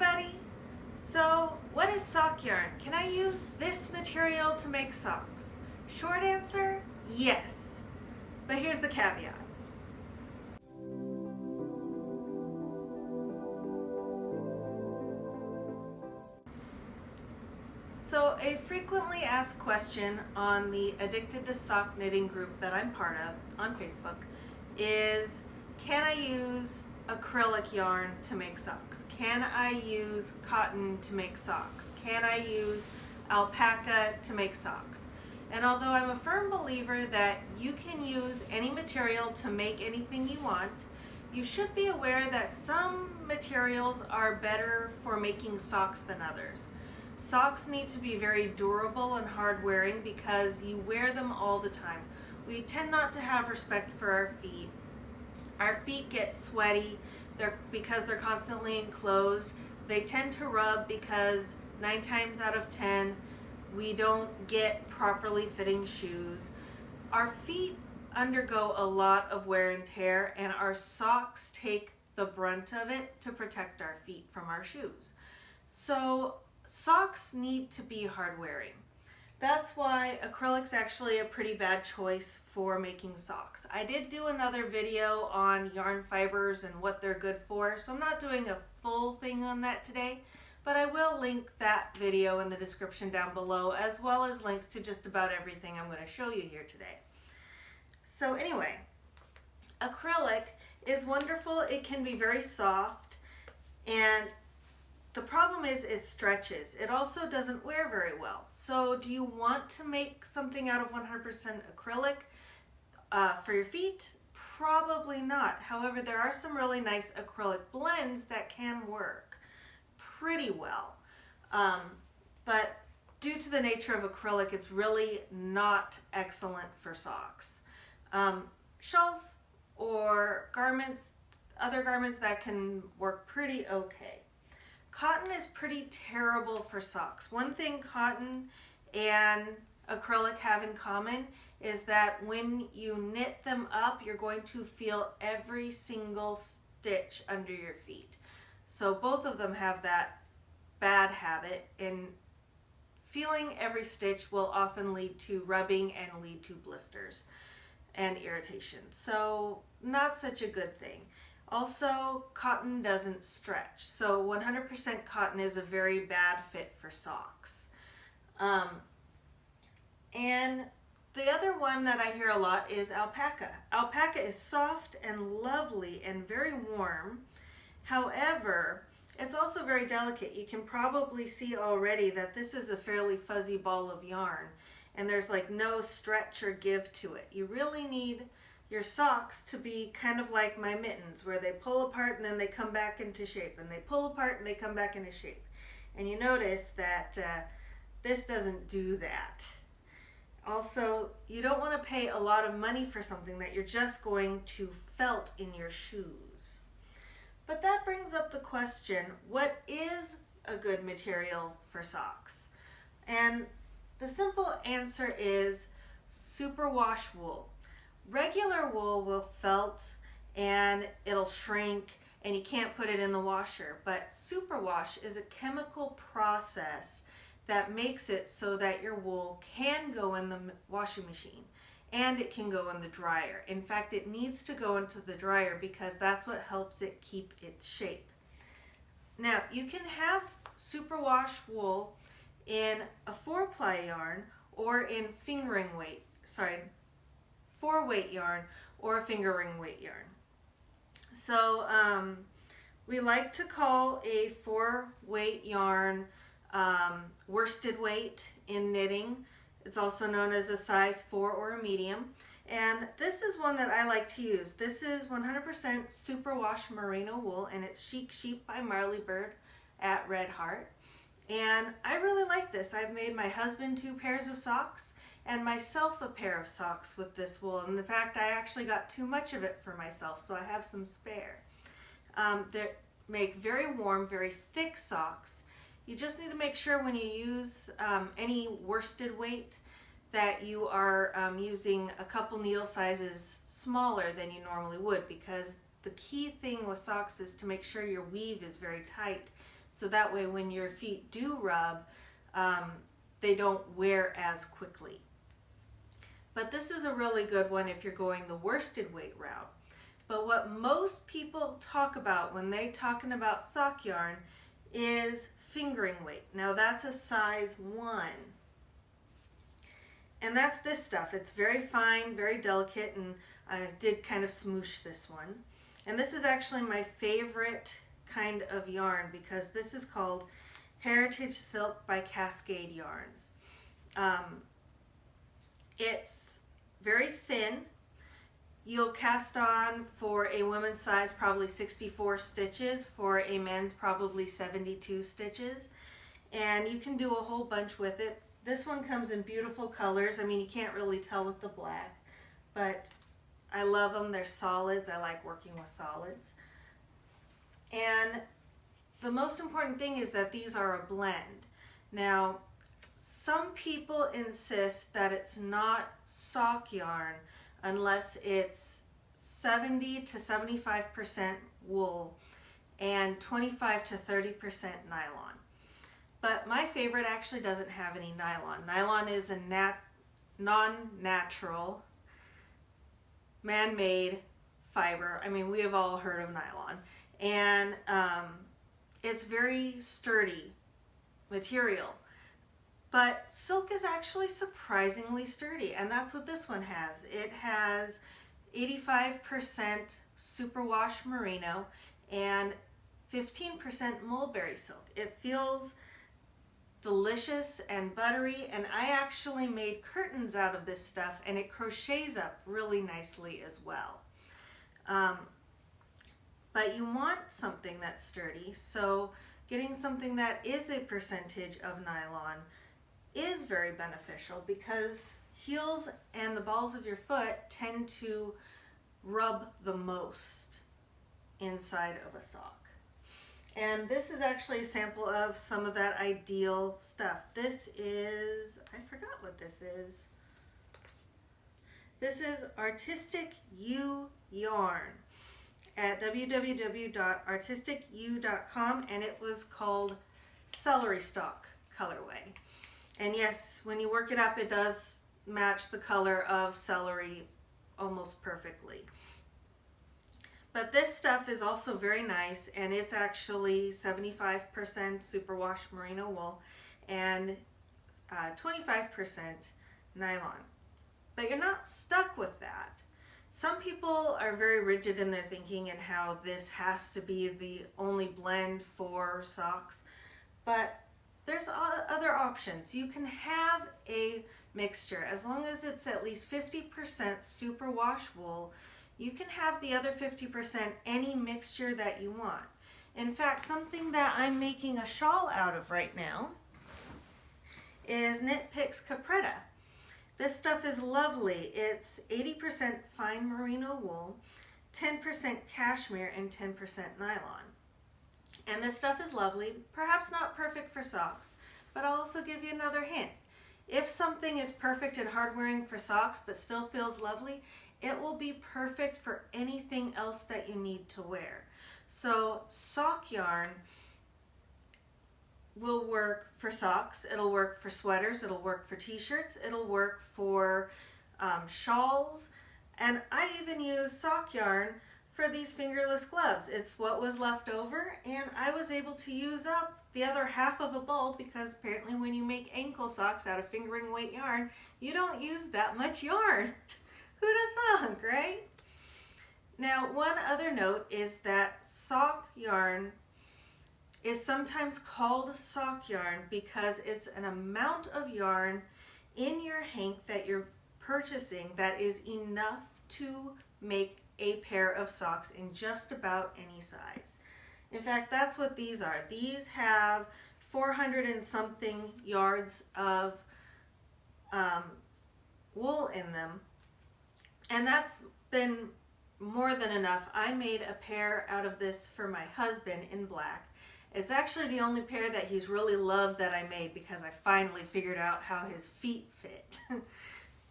everybody! So, what is sock yarn? Can I use this material to make socks? Short answer, yes. But here's the caveat. So, a frequently asked question on the Addicted to Sock Knitting group that I'm part of on Facebook is, can I use acrylic yarn to make socks? Can I use cotton to make socks? Can I use alpaca to make socks? And although I'm a firm believer that you can use any material to make anything you want, you should be aware that some materials are better for making socks than others. Socks need to be very durable and hard wearing because you wear them all the time. We tend not to have respect for our feet. Our feet get sweaty because they're constantly enclosed. They tend to rub because 9 times out of 10 we don't get properly fitting shoes. Our feet undergo a lot of wear and tear, and our socks take the brunt of it to protect our feet from our shoes. So socks need to be hard wearing. That's why acrylic's actually a pretty bad choice for making socks. I did do another video on yarn fibers and what they're good for, so I'm not doing a full thing on that today, but I will link that video in the description down below, as well as links to just about everything I'm going to show you here today. So anyway, acrylic is wonderful. It can be very soft, and the problem is it stretches. It also doesn't wear very well. So do you want to make something out of 100% acrylic for your feet? Probably not. However, there are some really nice acrylic blends that can work pretty well. But due to the nature of acrylic, it's really not excellent for socks. Shawls or garments, other garments that can work pretty okay. Cotton is pretty terrible for socks. One thing cotton and acrylic have in common is that when you knit them up, you're going to feel every single stitch under your feet. So both of them have that bad habit, and feeling every stitch will often lead to rubbing and lead to blisters and irritation. So not such a good thing. Also, cotton doesn't stretch, so 100% cotton is a very bad fit for socks. And the other one that I hear a lot is alpaca. Alpaca is soft and lovely and very warm. However, it's also very delicate. You can probably see already that this is a fairly fuzzy ball of yarn, and there's like no stretch or give to it. You really need your socks to be kind of like my mittens, where they pull apart and then they come back into shape, and they pull apart and they come back into shape. And you notice that this doesn't do that. Also, you don't want to pay a lot of money for something that you're just going to felt in your shoes. But that brings up the question, what is a good material for socks? And the simple answer is superwash wool. Regular wool will felt and it'll shrink and you can't put it in the washer, but superwash is a chemical process that makes it so that your wool can go in the washing machine and it can go in the dryer. In fact, it needs to go into the dryer because that's what helps it keep its shape. Now, you can have superwash wool in a 4-ply yarn or in 4-weight yarn or a fingering weight yarn. So we like to call a 4-weight yarn worsted weight in knitting. It's also known as a size 4 or a medium. And this is one that I like to use. This is 100% superwash merino wool, and it's Chic Sheep by Marley Bird at Red Heart. And I really like this. I've made my husband 2 pairs of socks and myself a pair of socks with this wool. And in fact, I actually got too much of it for myself, so I have some spare. They make very warm, very thick socks. You just need to make sure when you use any worsted weight that you are using a couple needle sizes smaller than you normally would, because the key thing with socks is to make sure your weave is very tight so that way when your feet do rub, they don't wear as quickly. But this is a really good one if you're going the worsted weight route. But what most people talk about when they're talking about sock yarn is fingering weight. Now that's a size 1. And that's this stuff. It's very fine, very delicate, and I did kind of smoosh this one. And this is actually my favorite kind of yarn because this is called Heritage Silk by Cascade Yarns. It's very thin. You'll cast on for a woman's size probably 64 stitches, for a men's probably 72 stitches. And you can do a whole bunch with it. This one comes in beautiful colors. I mean, you can't really tell with the black, but I love them. They're solids. I like working with solids. And the most important thing is that these are a blend. Now, some people insist that it's not sock yarn unless it's 70 to 75% wool and 25 to 30% nylon. But my favorite actually doesn't have any nylon. Nylon is a non-natural, man-made fiber. I mean, we have all heard of nylon. And it's very sturdy material. But silk is actually surprisingly sturdy, and that's what this one has. It has 85% superwash merino and 15% mulberry silk. It feels delicious and buttery, and I actually made curtains out of this stuff, and it crochets up really nicely as well. But you want something that's sturdy, so getting something that is a percentage of nylon is very beneficial because heels and the balls of your foot tend to rub the most inside of a sock. And this is actually a sample of some of that ideal stuff. This is, I forgot what this is. This is Artistic U yarn at www.artisticu.com, and it was called Celery Stalk colorway. And yes, when you work it up, it does match the color of celery almost perfectly. But this stuff is also very nice, and it's actually 75% superwash merino wool and 25% nylon. But you're not stuck with that. Some people are very rigid in their thinking and how this has to be the only blend for socks, but there's other options. You can have a mixture as long as it's at least 50% superwash wool. You can have the other 50% any mixture that you want. In fact, something that I'm making a shawl out of right now is Knit Picks Capretta. This stuff is lovely. It's 80% fine merino wool, 10% cashmere, and 10% nylon. And this stuff is lovely, perhaps not perfect for socks, but I'll also give you another hint. If something is perfect and hard wearing for socks but still feels lovely, it will be perfect for anything else that you need to wear. So sock yarn will work for socks, it'll work for sweaters, it'll work for t-shirts, it'll work for shawls, and I even use sock yarn for these fingerless gloves. It's what was left over, and I was able to use up the other half of a bulb because apparently when you make ankle socks out of fingering weight yarn, you don't use that much yarn. Who'd have thunk, right? Now, one other note is that sock yarn is sometimes called sock yarn because it's an amount of yarn in your hank that you're purchasing that is enough to make a pair of socks in just about any size. In fact, that's what these are. These have 400 and something yards of wool in them, and that's been more than enough. I made a pair out of this for my husband in black. It's actually the only pair that he's really loved that I made because I finally figured out how his feet fit.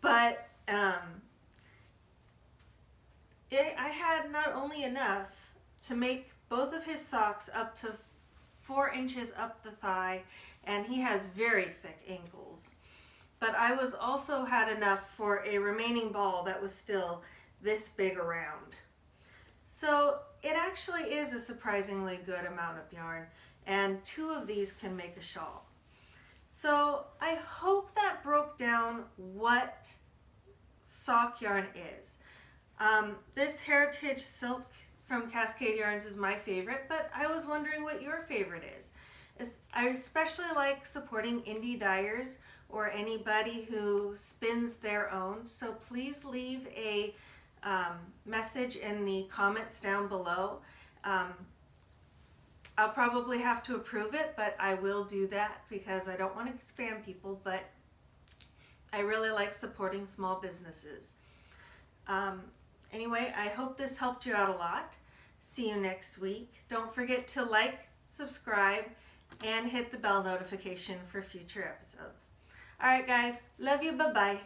But I had not only enough to make both of his socks up to 4 inches up the thigh, and he has very thick ankles. But I was also had enough for a remaining ball that was still this big around. So it actually is a surprisingly good amount of yarn, and 2 of these can make a shawl. So I hope that broke down what sock yarn is. This Heritage Silk from Cascade Yarns is my favorite, but I was wondering what your favorite is. I especially like supporting indie dyers or anybody who spins their own, so please leave a message in the comments down below. I'll probably have to approve it, but I will do that because I don't want to spam people, but I really like supporting small businesses. Anyway, I hope this helped you out a lot. See you next week. Don't forget to like, subscribe, and hit the bell notification for future episodes. All right, guys. Love you. Bye-bye.